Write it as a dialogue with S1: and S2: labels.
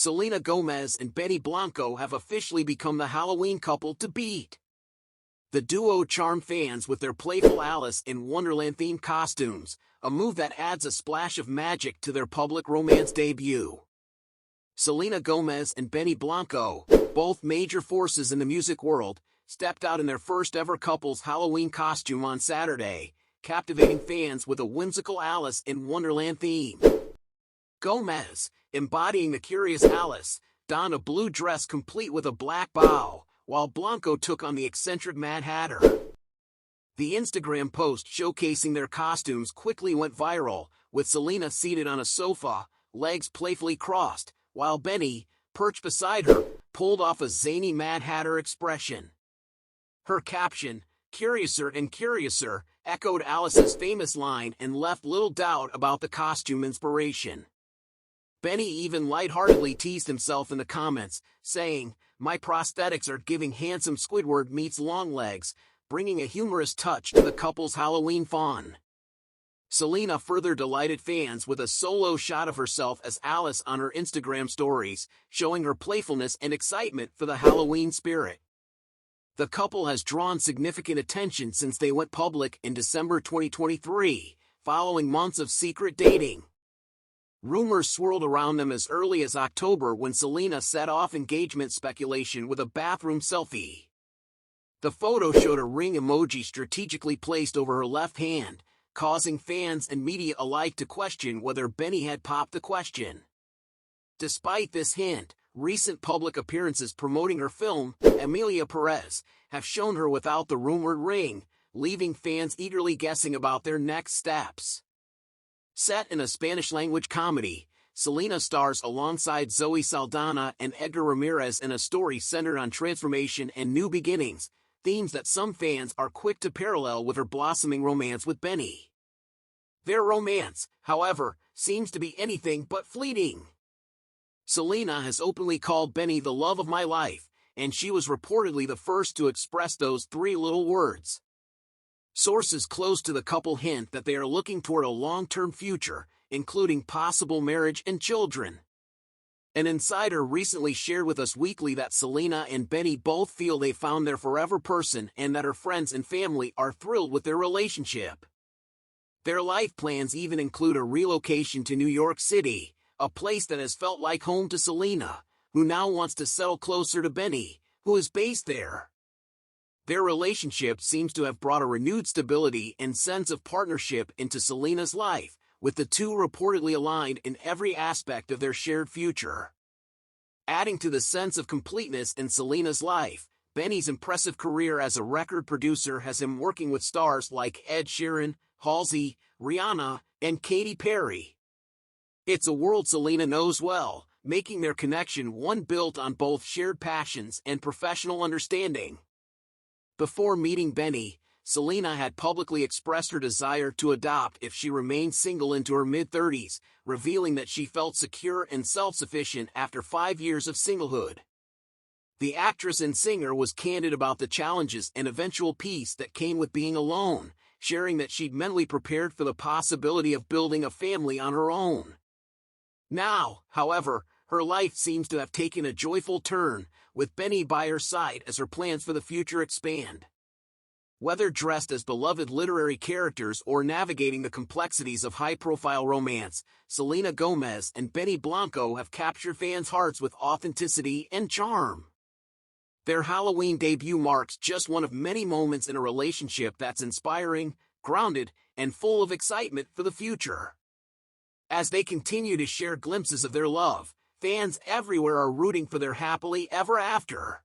S1: Selena Gomez and Benny Blanco have officially become the Halloween couple to beat. The duo charm fans with their playful Alice in Wonderland-themed costumes, a move that adds a splash of magic to their public romance debut. Selena Gomez and Benny Blanco, both major forces in the music world, stepped out in their first-ever couple's Halloween costume on Saturday, captivating fans with a whimsical Alice in Wonderland theme. Gomez, embodying the curious Alice, donned a blue dress complete with a black bow, while Blanco took on the eccentric Mad Hatter. The Instagram post showcasing their costumes quickly went viral, with Selena seated on a sofa, legs playfully crossed, while Benny, perched beside her, pulled off a zany Mad Hatter expression. Her caption, "Curiouser and Curiouser," echoed Alice's famous line and left little doubt about the costume inspiration. Benny even lightheartedly teased himself in the comments, saying, "My prosthetics are giving handsome Squidward meets Longlegs," bringing a humorous touch to the couple's Halloween fun. Selena further delighted fans with a solo shot of herself as Alice on her Instagram stories, showing her playfulness and excitement for the Halloween spirit. The couple has drawn significant attention since they went public in December 2023, following months of secret dating. Rumors swirled around them as early as October when Selena set off engagement speculation with a bathroom selfie. The photo showed a ring emoji strategically placed over her left hand, causing fans and media alike to question whether Benny had popped the question. Despite this hint, recent public appearances promoting her film, Emilia Perez, have shown her without the rumored ring, leaving fans eagerly guessing about their next steps. Set in a Spanish-language comedy, Selena stars alongside Zoe Saldana and Edgar Ramirez in a story centered on transformation and new beginnings, themes that some fans are quick to parallel with her blossoming romance with Benny. Their romance, however, seems to be anything but fleeting. Selena has openly called Benny the love of my life, and she was reportedly the first to express those three little words. Sources close to the couple hint that they are looking toward a long-term future, including possible marriage and children. An insider recently shared with Us Weekly that Selena and Benny both feel they found their forever person and that her friends and family are thrilled with their relationship. Their life plans even include a relocation to New York City, a place that has felt like home to Selena, who now wants to settle closer to Benny, who is based there. Their relationship seems to have brought a renewed stability and sense of partnership into Selena's life, with the two reportedly aligned in every aspect of their shared future. Adding to the sense of completeness in Selena's life, Benny's impressive career as a record producer has him working with stars like Ed Sheeran, Halsey, Rihanna, and Katy Perry. It's a world Selena knows well, making their connection one built on both shared passions and professional understanding. Before meeting Benny, Selena had publicly expressed her desire to adopt if she remained single into her mid-30s, revealing that she felt secure and self-sufficient after 5 years of singlehood. The actress and singer was candid about the challenges and eventual peace that came with being alone, sharing that she'd mentally prepared for the possibility of building a family on her own. Now, however, her life seems to have taken a joyful turn, with Benny by her side as her plans for the future expand. Whether dressed as beloved literary characters or navigating the complexities of high-profile romance, Selena Gomez and Benny Blanco have captured fans' hearts with authenticity and charm. Their Halloween debut marks just one of many moments in a relationship that's inspiring, grounded, and full of excitement for the future. As they continue to share glimpses of their love, fans everywhere are rooting for their happily ever after.